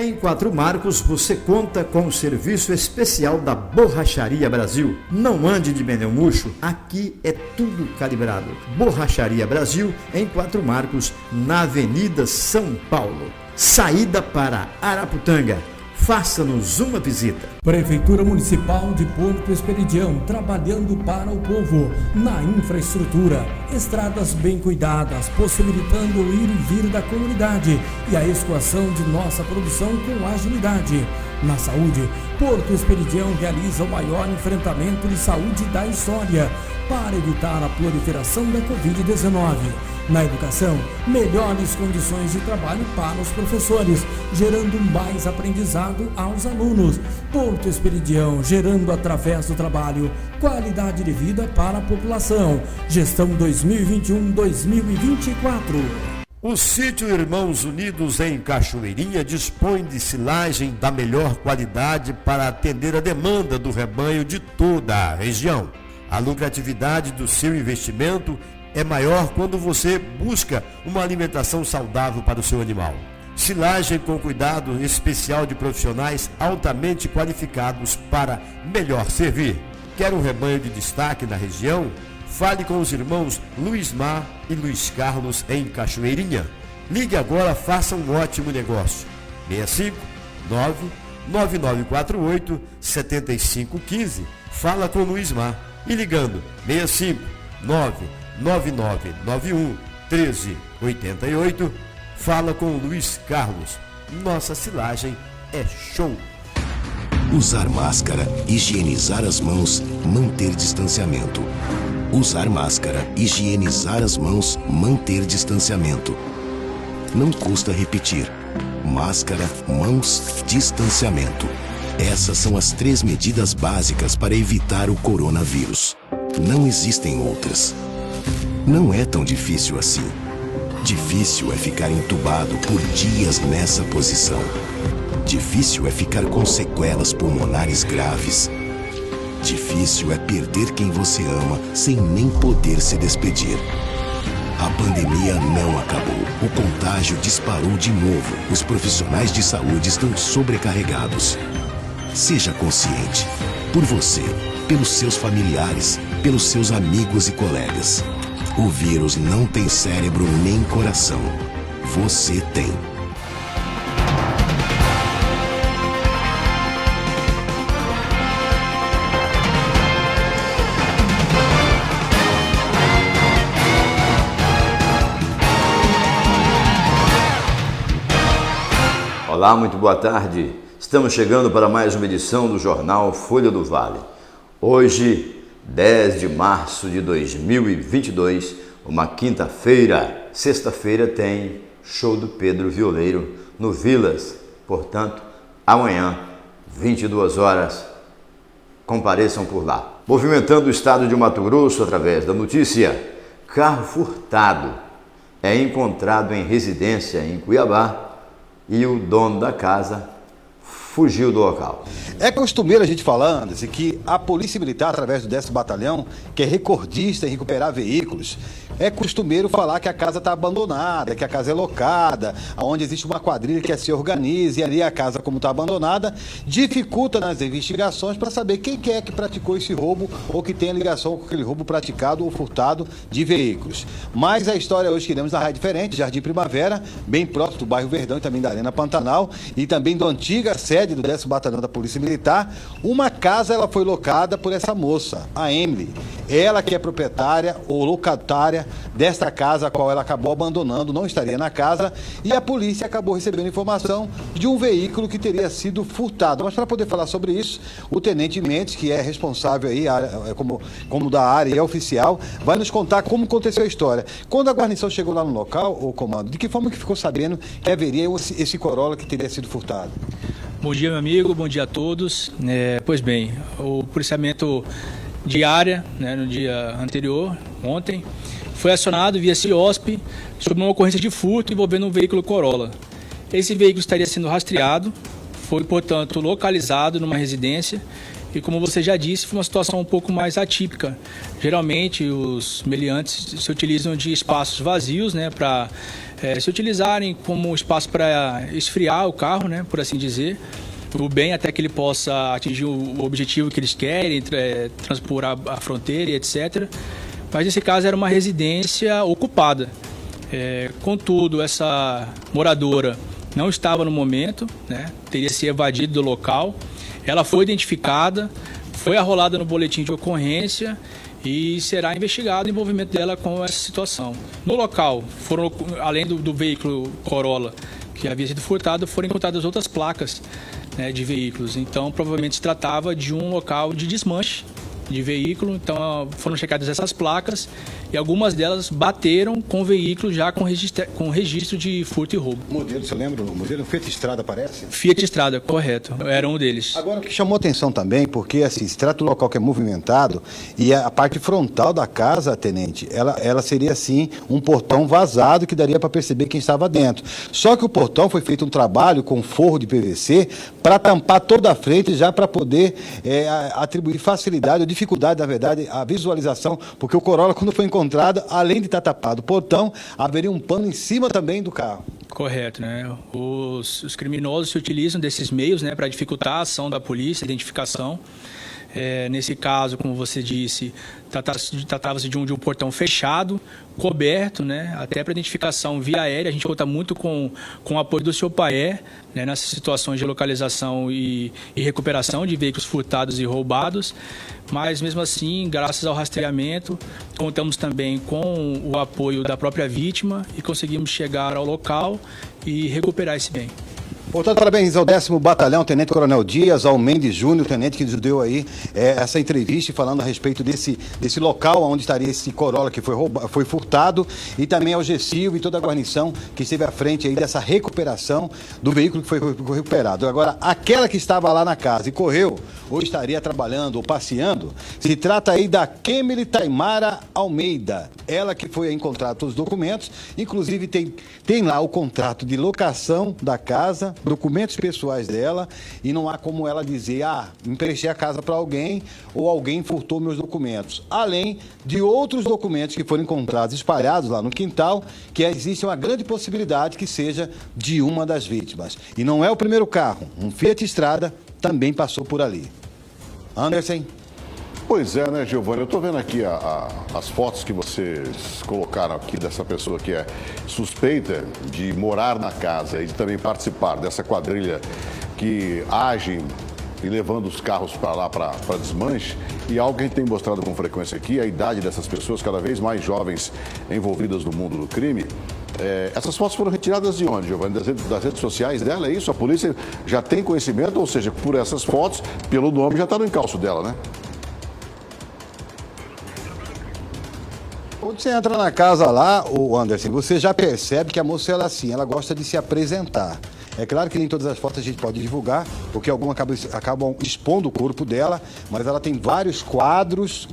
Em Quatro Marcos, você conta com o serviço especial da Borracharia Brasil. Não ande de pneu murcho, aqui é tudo calibrado. Borracharia Brasil, em Quatro Marcos, na Avenida São Paulo. Saída para Araputanga. Faça-nos uma visita. Prefeitura Municipal de Porto Esperidião, trabalhando para o povo, na infraestrutura, estradas bem cuidadas, possibilitando o ir e vir da comunidade e a escoação de nossa produção com agilidade. Na saúde, Porto Esperidião realiza o maior enfrentamento de saúde da história para evitar a proliferação da Covid-19. Na educação, melhores condições de trabalho para os professores, gerando mais aprendizado aos alunos. Porto Esperidião, gerando através do trabalho qualidade de vida para a população. Gestão 2021-2024. O sítio Irmãos Unidos em Cachoeirinha dispõe de silagem da melhor qualidade para atender a demanda do rebanho de toda a região. A lucratividade do seu investimento é maior quando você busca uma alimentação saudável para o seu animal. Silagem com cuidado especial de profissionais altamente qualificados para melhor servir. Quer um rebanho de destaque na região? Fale com os irmãos Luiz Mar e Luiz Carlos em Cachoeirinha. Ligue agora, faça um ótimo negócio. 65 99948 7515. Fala com Luiz Mar. E ligando 65 99991 1388, fala com o Luiz Carlos. Nossa silagem é show. Usar máscara, higienizar as mãos, manter distanciamento. Usar máscara, higienizar as mãos, manter distanciamento. Não custa repetir. Máscara, mãos, distanciamento. Essas são as 3 medidas básicas para evitar o coronavírus. Não existem outras. Não é tão difícil assim. Difícil é ficar entubado por dias nessa posição. Difícil é ficar com sequelas pulmonares graves. Difícil é perder quem você ama sem nem poder se despedir. A pandemia não acabou. O contágio disparou de novo. Os profissionais de saúde estão sobrecarregados. Seja consciente. Por você, pelos seus familiares, pelos seus amigos e colegas. O vírus não tem cérebro nem coração. Você tem. Olá, muito boa tarde. Estamos chegando para mais uma edição do Jornal Folha do Vale. Hoje, 10 de março de 2022, uma quinta-feira. Sexta-feira tem show do Pedro Violeiro no Vilas. Portanto, amanhã, 22 horas, compareçam por lá. Movimentando o estado de Mato Grosso através da notícia, carro furtado é encontrado em residência em Cuiabá e o dono da casa fugiu do local. É costumeiro a gente falar, Anderson, que a Polícia Militar, através do 10º Batalhão, que é recordista em recuperar veículos, é costumeiro falar que a casa está abandonada, que a casa é locada, onde existe uma quadrilha que se organiza e ali a casa, como está abandonada, dificulta nas investigações para saber quem é que praticou esse roubo ou que tem a ligação com aquele roubo praticado ou furtado de veículos. Mas a história hoje que iremos narrar é diferente, Jardim Primavera, bem próximo do bairro Verdão e também da Arena Pantanal e também da antiga sede do 10º Batalhão da Polícia Militar. Uma casa ela foi locada por essa moça, a Emily. Ela que é proprietária ou locatária desta casa, a qual ela acabou abandonando, não estaria na casa, e a polícia acabou recebendo informação de um veículo que teria sido furtado. Mas para poder falar sobre isso, o Tenente Mendes, que é responsável aí, como da área e é oficial, vai nos contar como aconteceu a história. Quando a guarnição chegou lá no local, o comando, de que forma que ficou sabendo que haveria esse Corolla que teria sido furtado? Bom dia, meu amigo, bom dia a todos. Pois bem, o policiamento de área, no dia anterior, ontem, foi acionado via CIOSP sobre uma ocorrência de furto envolvendo um veículo Corolla. Esse veículo estaria sendo rastreado, foi, portanto, localizado numa residência E como você já disse, foi uma situação um pouco mais atípica. Geralmente os meliantes se utilizam de espaços vazios, né, para se utilizarem como espaço para esfriar o carro, né, por assim dizer, o bem até que ele possa atingir o objetivo que eles querem, transpor a fronteira e etc. Mas nesse caso era uma residência ocupada. Contudo, essa moradora não estava no momento, né, teria se evadido do local. Ela foi identificada, foi arrolada no boletim de ocorrência e será investigado o envolvimento dela com essa situação. No local, além do veículo Corolla que havia sido furtado, foram encontradas outras placas, né, de veículos. Então, provavelmente se tratava de um local de desmanche de veículo. Então, foram checadas essas placas e algumas delas bateram com o veículo já com registro de furto e roubo. Modelo, você lembra o modelo? Fiat Strada, parece? Fiat Strada, correto. Era um deles. Agora, o que chamou atenção também, porque assim, se trata de um local que é movimentado e a parte frontal da casa, tenente, ela seria assim um portão vazado que daria para perceber quem estava dentro. Só que o portão foi feito um trabalho com forro de PVC para tampar toda a frente já para poder atribuir facilidade ou dificuldade, na verdade, a visualização, porque o Corolla, quando foi encontrado, além de estar tapado o portão, haveria um pano em cima também do carro. Correto, né? Os criminosos se utilizam desses meios, né, para dificultar a ação da polícia, a identificação. Nesse caso, como você disse, tratava-se de um portão fechado, coberto, né, até para identificação via aérea. A gente conta muito com o apoio do Siopaé, né, nessas situações de localização e recuperação de veículos furtados e roubados. Mas, mesmo assim, graças ao rastreamento, contamos também com o apoio da própria vítima e conseguimos chegar ao local e recuperar esse bem. Portanto, parabéns ao 10º Batalhão, Tenente Coronel Dias, ao Mendes Júnior, tenente que nos deu aí essa entrevista falando a respeito desse local onde estaria esse Corolla que foi furtado, e também ao Gessil e toda a guarnição que esteve à frente aí dessa recuperação do veículo que foi recuperado. Agora, aquela que estava lá na casa e correu, ou estaria trabalhando ou passeando, se trata aí da Kemily Taimara Almeida. Ela que foi encontrar todos os documentos, inclusive tem lá o contrato de locação da casa, documentos pessoais dela, e não há como ela dizer, emprestei a casa para alguém ou alguém furtou meus documentos. Além de outros documentos que foram encontrados espalhados lá no quintal, que existe uma grande possibilidade que seja de uma das vítimas. E não é o primeiro carro, um Fiat Strada também passou por ali. Anderson? Pois é, né, Giovanni? Eu estou vendo aqui as fotos que vocês colocaram aqui dessa pessoa que é suspeita de morar na casa e de também participar dessa quadrilha que age e levando os carros para lá para desmanche. E algo que a gente tem mostrado com frequência aqui, a idade dessas pessoas cada vez mais jovens envolvidas no mundo do crime. Essas fotos foram retiradas de onde, Giovanni? Das redes sociais dela, é isso? A polícia já tem conhecimento, ou seja, por essas fotos, pelo nome, já está no encalço dela, né? Quando você entra na casa lá, o Anderson, você já percebe que a moça ela gosta de se apresentar. É claro que nem todas as fotos a gente pode divulgar, porque algumas acabam expondo o corpo dela, mas ela tem vários quadros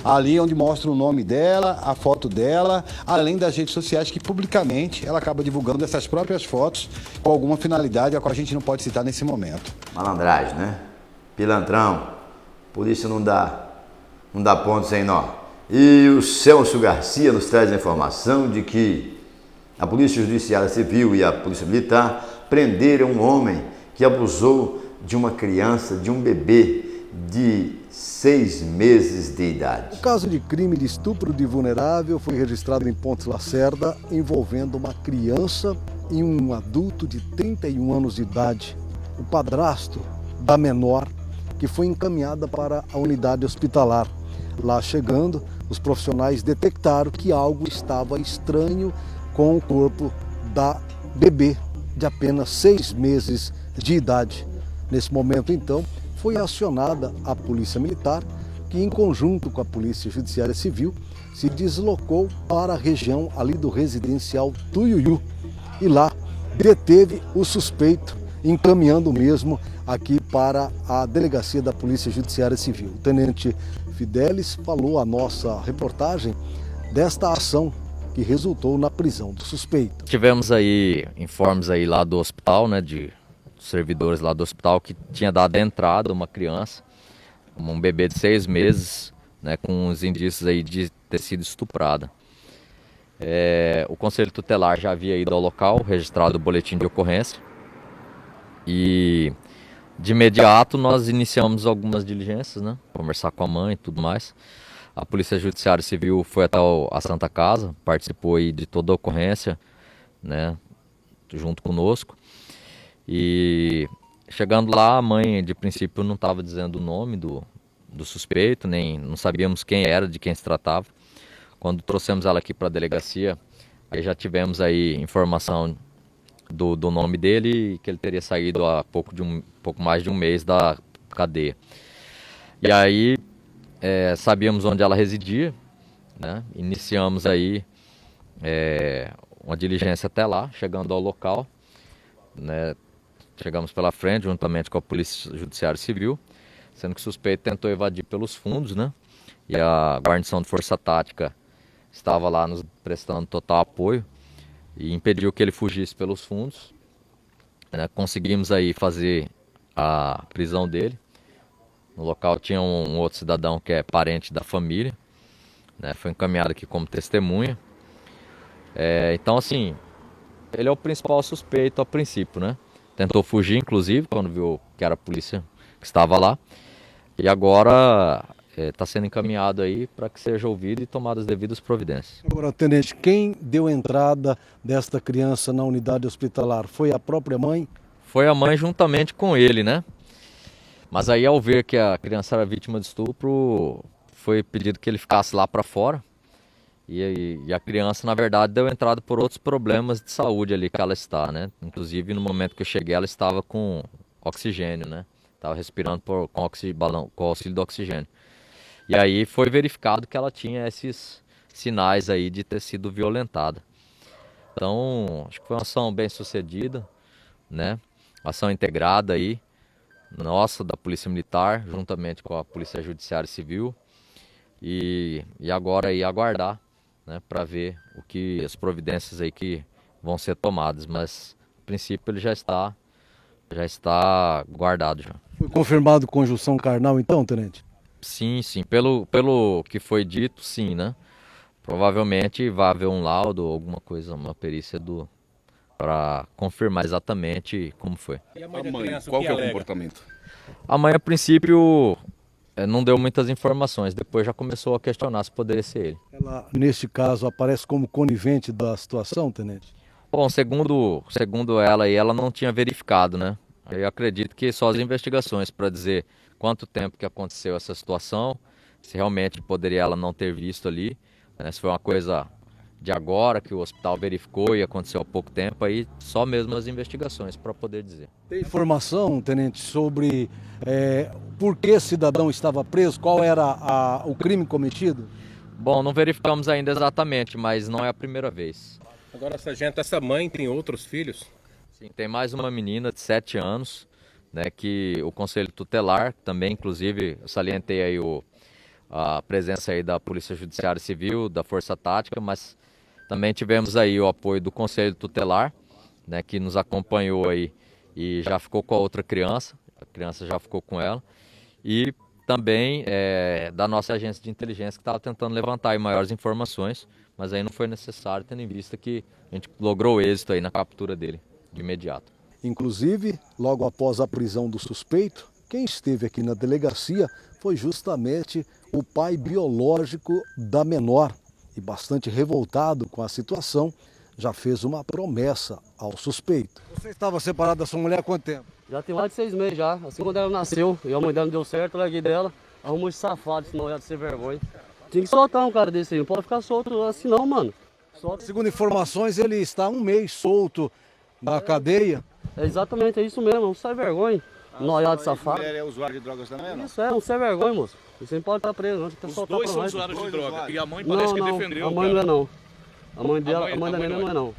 ali onde mostra o nome dela, a foto dela, além das redes sociais que publicamente ela acaba divulgando essas próprias fotos com alguma finalidade a qual a gente não pode citar nesse momento. Malandragem, né? Pilantrão, polícia não dá ponto sem nó. E o Celso Garcia nos traz a informação de que a Polícia Judiciária Civil e a Polícia Militar prenderam um homem que abusou de uma criança, de um bebê de 6 meses de idade. O caso de crime de estupro de vulnerável foi registrado em Pontes Lacerda, envolvendo uma criança e um adulto de 31 anos de idade, o padrasto da menor, que foi encaminhada para a unidade hospitalar. Lá chegando, os profissionais detectaram que algo estava estranho com o corpo da bebê de apenas 6 meses de idade. Nesse momento, então, foi acionada a Polícia Militar, que em conjunto com a Polícia Judiciária Civil se deslocou para a região ali do residencial Tuiuiu e lá deteve o suspeito, encaminhando mesmo aqui para a Delegacia da Polícia Judiciária Civil. O tenente Fidelis falou à nossa reportagem desta ação que resultou na prisão do suspeito. Tivemos aí informes aí lá do hospital, né, de servidores lá do hospital que tinha dado entrada uma criança, um bebê de 6 meses, né, com os indícios aí de ter sido estuprada. O Conselho Tutelar já havia ido ao local, registrado o boletim de ocorrência, e de imediato nós iniciamos algumas diligências, né, conversar com a mãe e tudo mais. A Polícia Judiciária Civil foi até a Santa Casa, participou aí de toda a ocorrência, né, junto conosco. E chegando lá, a mãe de princípio não estava dizendo o nome do suspeito, nem não sabíamos quem era, de quem se tratava. Quando trouxemos ela aqui para a delegacia, aí já tivemos aí informação do nome dele, que ele teria saído há pouco mais de um mês da cadeia. E aí sabíamos onde ela residia, né? Iniciamos aí uma diligência até lá, chegando ao local, né? Chegamos pela frente, juntamente com a Polícia Judiciária Civil, sendo que o suspeito tentou evadir pelos fundos, né? E a guarnição de força tática estava lá nos prestando total apoio e impediu que ele fugisse pelos fundos, né? Conseguimos aí fazer a prisão dele. No local tinha um outro cidadão que é parente da família, né? Foi encaminhado aqui como testemunha. Então, assim, ele é o principal suspeito a princípio, né? Tentou fugir, inclusive, quando viu que era a polícia que estava lá. E agora está sendo encaminhado aí para que seja ouvido e tomado as devidas providências. Agora, tenente, quem deu entrada desta criança na unidade hospitalar? Foi a própria mãe? Foi a mãe juntamente com ele, né? Mas aí, ao ver que a criança era vítima de estupro, foi pedido que ele ficasse lá para fora. E a criança, na verdade, deu entrada por outros problemas de saúde ali que ela está, né? Inclusive, no momento que eu cheguei, ela estava com oxigênio, né? Estava respirando com auxílio do oxigênio. E aí foi verificado que ela tinha esses sinais aí de ter sido violentada. Então, acho que foi uma ação bem sucedida, né? Ação integrada aí, nossa, da Polícia Militar, juntamente com a Polícia Judiciária Civil. E agora aí aguardar, né, para ver as providências aí que vão ser tomadas. Mas, a princípio, ele já está guardado já. Foi confirmado conjunção carnal então, tenente? Sim. Pelo que foi dito, sim, né? Provavelmente vai haver um laudo, alguma coisa, uma perícia para confirmar exatamente como foi. E a mãe, qual que é o comportamento? A mãe, a princípio, não deu muitas informações, depois já começou a questionar se poderia ser ele. Ela, neste caso, aparece como conivente da situação, tenente? Bom, segundo ela, ela não tinha verificado, né? Eu acredito que só as investigações para dizer quanto tempo que aconteceu essa situação, se realmente poderia ela não ter visto ali, né? Se foi uma coisa de agora que o hospital verificou e aconteceu há pouco tempo, aí só mesmo as investigações para poder dizer. Tem informação, tenente, sobre por que esse cidadão estava preso? Qual era o crime cometido? Bom, não verificamos ainda exatamente, mas não é a primeira vez. Agora, sargento, essa mãe tem outros filhos? Sim, tem mais uma menina de 7 anos, né, que o Conselho Tutelar também, inclusive, eu salientei aí a presença aí da Polícia Judiciária Civil, da Força Tática, mas também tivemos aí o apoio do Conselho Tutelar, né, que nos acompanhou aí e já ficou com a outra criança, a criança já ficou com ela, e também da nossa agência de inteligência que estava tentando levantar aí maiores informações, mas aí não foi necessário, tendo em vista que a gente logrou êxito aí na captura dele de imediato. Inclusive, logo após a prisão do suspeito, quem esteve aqui na delegacia foi justamente o pai biológico da menor e, bastante revoltado com a situação, já fez uma promessa ao suspeito. Você estava separado da sua mulher há quanto tempo? Já tem mais de 6 meses já. Assim, quando ela nasceu e a mãe dela não deu certo, eu larguei dela, arrumou esse safado, senão ia ser vergonha. Tinha que soltar um cara desse aí, não pode ficar solto assim não, mano. Solta. Segundo informações, ele está 1 mês solto na cadeia. Exatamente, é isso mesmo, não sai vergonha. Noiado safado. A mulher é usuário de drogas também, não? Isso não sai vergonha, moço. Você não pode estar preso, não. Tem que Os dois são usuários de droga. E a mãe parece que defendeu. A mãe não é não. A mãe da menina não é não.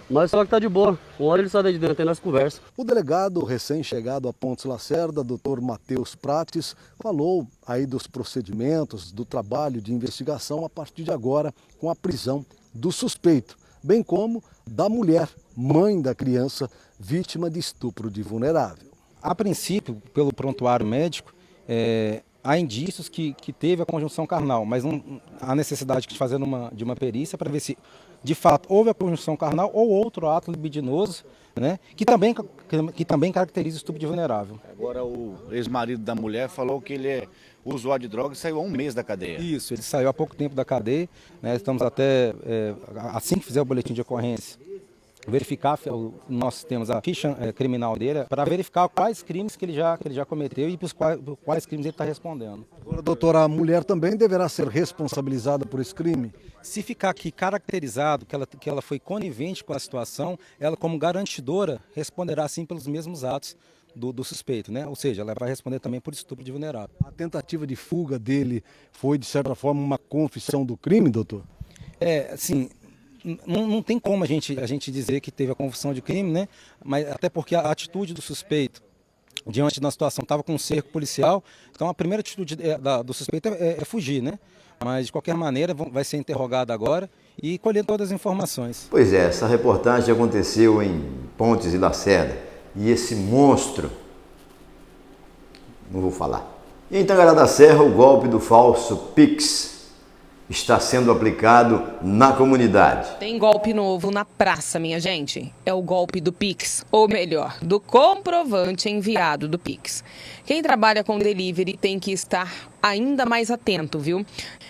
Mas só que tá de boa. Uma hora ele sai de dentro, tem nós conversa. O delegado recém-chegado a Pontes Lacerda, Dr. Matheus Prates, falou aí dos procedimentos, do trabalho de investigação a partir de agora com a prisão do suspeito, bem como da mulher mãe da criança vítima de estupro de vulnerável. A princípio, pelo prontuário médico, há indícios que teve a conjunção carnal, mas não há necessidade de fazer de uma perícia para ver se de fato houve a conjunção carnal ou outro ato libidinoso, né, que também caracteriza o estupro de vulnerável. Agora o ex-marido da mulher falou que ele é usuário de drogas e saiu há 1 mês da cadeia. Isso, ele saiu há pouco tempo da cadeia, né, estamos até, assim que fizer o boletim de ocorrência, verificar, nós temos a ficha criminal dele para verificar quais crimes que ele já cometeu e por quais crimes ele está respondendo. Agora, doutora, a mulher também deverá ser responsabilizada por esse crime? Se ficar aqui caracterizado que ela foi conivente com a situação, ela como garantidora responderá sim pelos mesmos atos do suspeito, né? Ou seja, ela vai responder também por estupro de vulnerável. A tentativa de fuga dele foi, de certa forma, uma confissão do crime, doutor? Assim, não tem como a gente dizer que teve a confissão de crime, né? Mas até porque a atitude do suspeito diante da situação estava com um cerco policial, então a primeira atitude do suspeito é fugir, né? Mas de qualquer maneira vai ser interrogado agora e colher todas as informações. Pois é, essa reportagem aconteceu em Pontes e Lacerda e esse monstro, não vou falar. Em Tangará da Serra, o golpe do falso Pix está sendo aplicado na comunidade. Tem golpe novo na praça, minha gente. É o golpe do Pix, ou melhor, do comprovante enviado do Pix. Quem trabalha com delivery tem que estar ainda mais atento, viu?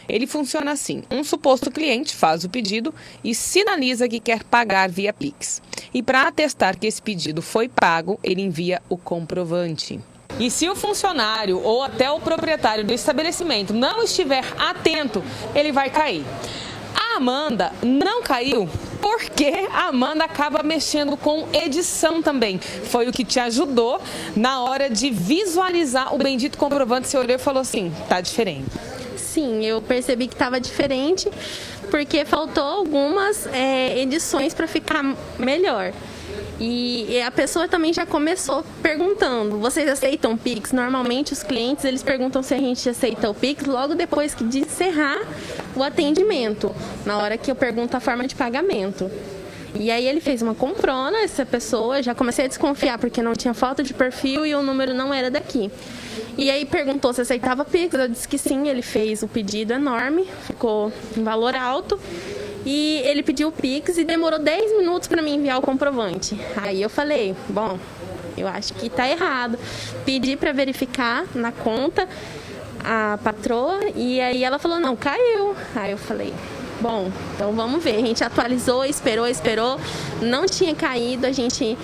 Ele funciona assim: um suposto cliente faz o pedido e sinaliza que quer pagar via Pix. E para atestar que esse pedido foi pago, ele envia o comprovante. E se o funcionário ou até o proprietário do estabelecimento não estiver atento, ele vai cair. A Amanda não caiu porque a Amanda acaba mexendo com edição também. Foi o que te ajudou na hora de visualizar o bendito comprovante. Você olhou e falou assim, tá diferente. Sim, eu percebi que estava diferente porque faltou algumas edições para ficar melhor. E a pessoa também já começou perguntando, vocês aceitam Pix? Normalmente os clientes eles perguntam se a gente aceita o Pix logo depois de encerrar o atendimento, na hora que eu pergunto a forma de pagamento. E aí ele fez uma comprona, essa pessoa, já comecei a desconfiar porque não tinha foto de perfil e o número não era daqui. E aí perguntou se aceitava Pix, eu disse que sim, ele fez o pedido enorme, ficou um valor alto. E ele pediu o Pix e demorou 10 minutos para me enviar o comprovante. Aí eu falei, bom, eu acho que tá errado. Pedi para verificar na conta a patroa e aí ela falou, não, caiu. Aí eu falei, bom, então vamos ver. A gente atualizou, esperou, não tinha caído. A gente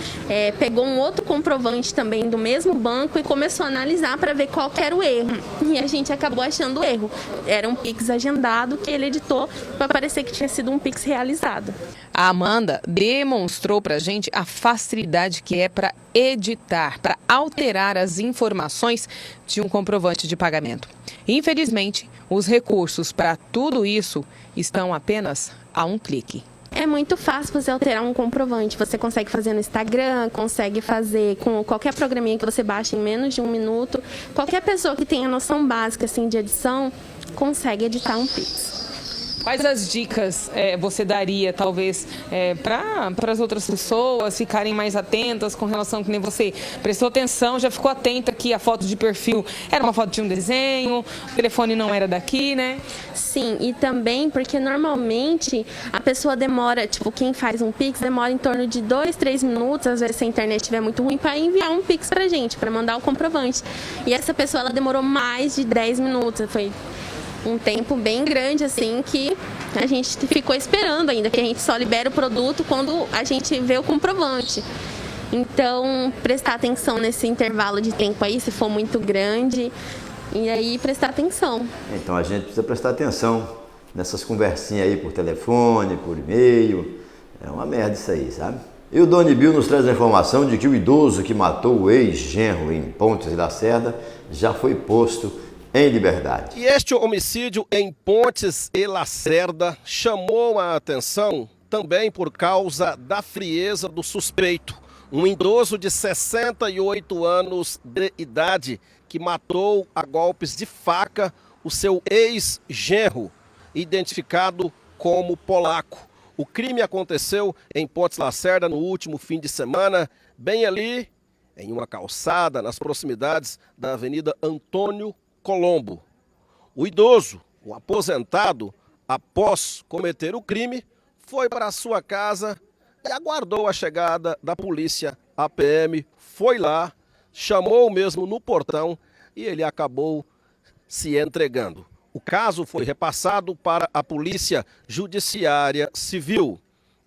pegou um outro comprovante também do mesmo banco e começou a analisar para ver qual que era o erro. E a gente acabou achando o erro. Era um Pix agendado que ele editou para parecer que tinha sido um Pix realizado. A Amanda demonstrou pra gente a facilidade que é para editar, para alterar as informações de um comprovante de pagamento. Infelizmente, os recursos para tudo isso estão apenas a um clique. É muito fácil você alterar um comprovante. Você consegue fazer no Instagram, consegue fazer com qualquer programinha que você baixa em menos de 1 minuto. Qualquer pessoa que tenha noção básica assim, de edição consegue editar um Pix. Quais as dicas você daria, talvez, para as outras pessoas ficarem mais atentas com relação que nem você prestou atenção, já ficou atenta que a foto de perfil era uma foto de um desenho, o telefone não era daqui, né? Sim, e também porque normalmente a pessoa demora, tipo, quem faz um Pix demora em torno de 2, 3 minutos, às vezes se a internet estiver muito ruim, para enviar um Pix pra gente, para mandar o comprovante. E essa pessoa, ela demorou mais de 10 minutos, foi um tempo bem grande, assim, que a gente ficou esperando ainda, que a gente só libera o produto quando a gente vê o comprovante. Então, prestar atenção nesse intervalo de tempo aí, se for muito grande, e aí prestar atenção. Então, a gente precisa prestar atenção nessas conversinhas aí por telefone, por e-mail. É uma merda isso aí, sabe? E o Doni Bill nos traz a informação de que o idoso que matou o ex-genro em Pontes e Lacerda já foi posto em liberdade. E este homicídio em Pontes e Lacerda chamou a atenção também por causa da frieza do suspeito. Um idoso de 68 anos de idade que matou a golpes de faca o seu ex-genro, identificado como Polaco. O crime aconteceu em Pontes Lacerda no último fim de semana, bem ali em uma calçada nas proximidades da Avenida Antônio Colombo. O idoso, o aposentado, após cometer o crime, foi para sua casa e aguardou a chegada da polícia. A PM foi lá, chamou mesmo no portão e ele acabou se entregando. O caso foi repassado para a Polícia Judiciária Civil.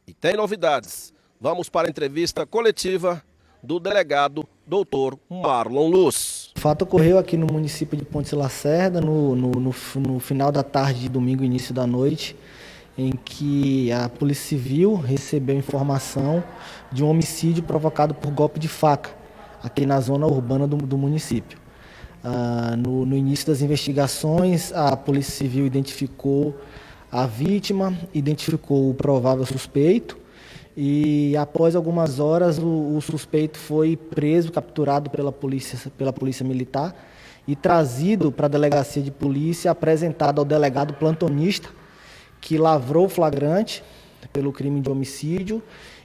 E tem novidades. Vamos para a entrevista coletiva do delegado Dr. Marlon Luz. O fato ocorreu aqui no município de Pontes Lacerda, no final da tarde de domingo, início da noite, em que a Polícia Civil recebeu informação de um homicídio provocado por golpe de faca, aqui na zona urbana do município. No início das investigações, a Polícia Civil identificou a vítima, identificou o provável suspeito e após algumas horas o suspeito foi preso, capturado pela polícia militar e trazido para a delegacia de polícia, apresentado ao delegado plantonista que lavrou o flagrante pelo crime de homicídio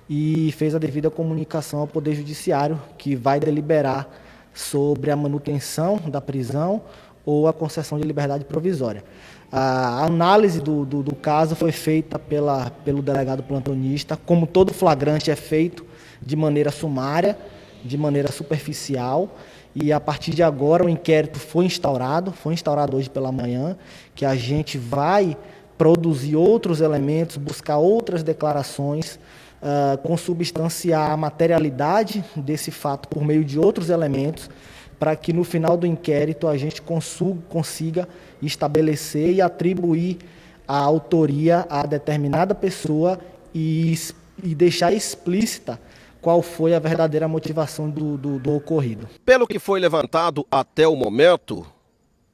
e fez a devida comunicação ao Poder Judiciário, que vai deliberar sobre a manutenção da prisão ou a concessão de liberdade provisória. A análise do caso foi feita pelo delegado plantonista, como todo flagrante é feito de maneira sumária, de maneira superficial, e a partir de agora o inquérito foi instaurado hoje pela manhã, que a gente vai produzir outros elementos, buscar outras declarações, consubstanciar a materialidade desse fato por meio de outros elementos, para que no final do inquérito a gente consiga estabelecer e atribuir a autoria a determinada pessoa e deixar explícita qual foi a verdadeira motivação do ocorrido. Pelo que foi levantado até o momento,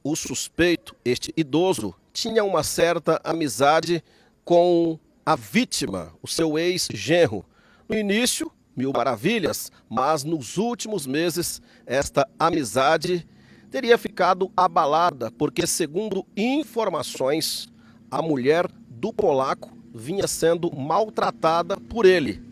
o suspeito, este idoso, tinha uma certa amizade com a vítima, o seu ex-genro. No início, mil maravilhas, mas nos últimos meses esta amizade teria ficado abalada, porque segundo informações, a mulher do polaco vinha sendo maltratada por ele.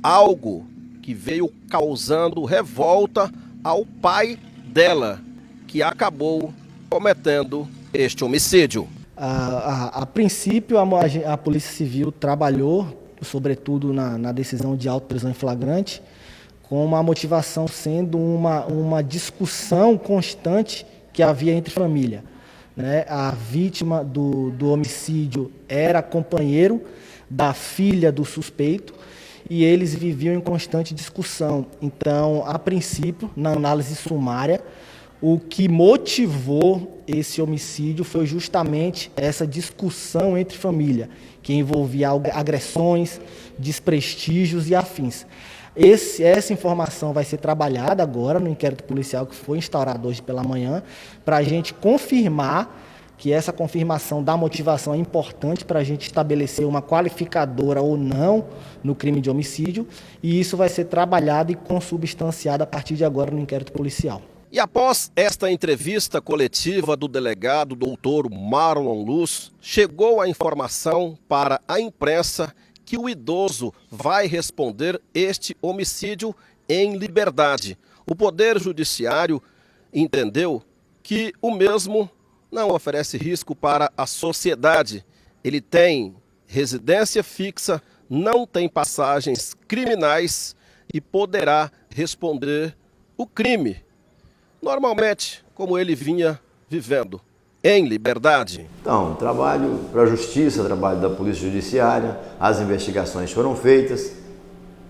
Algo que veio causando revolta ao pai dela, que acabou cometendo este homicídio. A princípio, a Polícia Civil trabalhou, sobretudo na decisão de auto-prisão em flagrante, com uma motivação sendo uma discussão constante que havia entre família. Né? A vítima do homicídio era companheiro da filha do suspeito e eles viviam em constante discussão. Então, a princípio, na análise sumária, o que motivou esse homicídio foi justamente essa discussão entre família, que envolvia agressões, desprestígios e afins. Essa informação vai ser trabalhada agora no inquérito policial que foi instaurado hoje pela manhã, para a gente confirmar que essa confirmação da motivação é importante para a gente estabelecer uma qualificadora ou não no crime de homicídio, e isso vai ser trabalhado e consubstanciado a partir de agora no inquérito policial. E após esta entrevista coletiva do delegado Dr. Marlon Luz, chegou a informação para a imprensa que o idoso vai responder este homicídio em liberdade. O Poder Judiciário entendeu que o mesmo não oferece risco para a sociedade. Ele tem residência fixa, não tem passagens criminais e poderá responder o crime normalmente, como ele vinha vivendo, em liberdade. Então, trabalho para a Justiça, trabalho da Polícia Judiciária, as investigações foram feitas,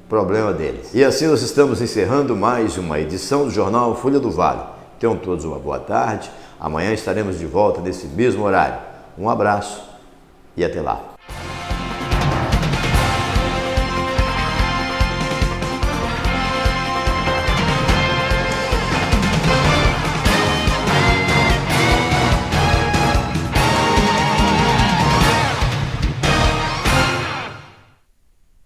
problema deles. E assim nós estamos encerrando mais uma edição do Jornal Folha do Vale. Tenham todos uma boa tarde, amanhã estaremos de volta nesse mesmo horário. Um abraço e até lá.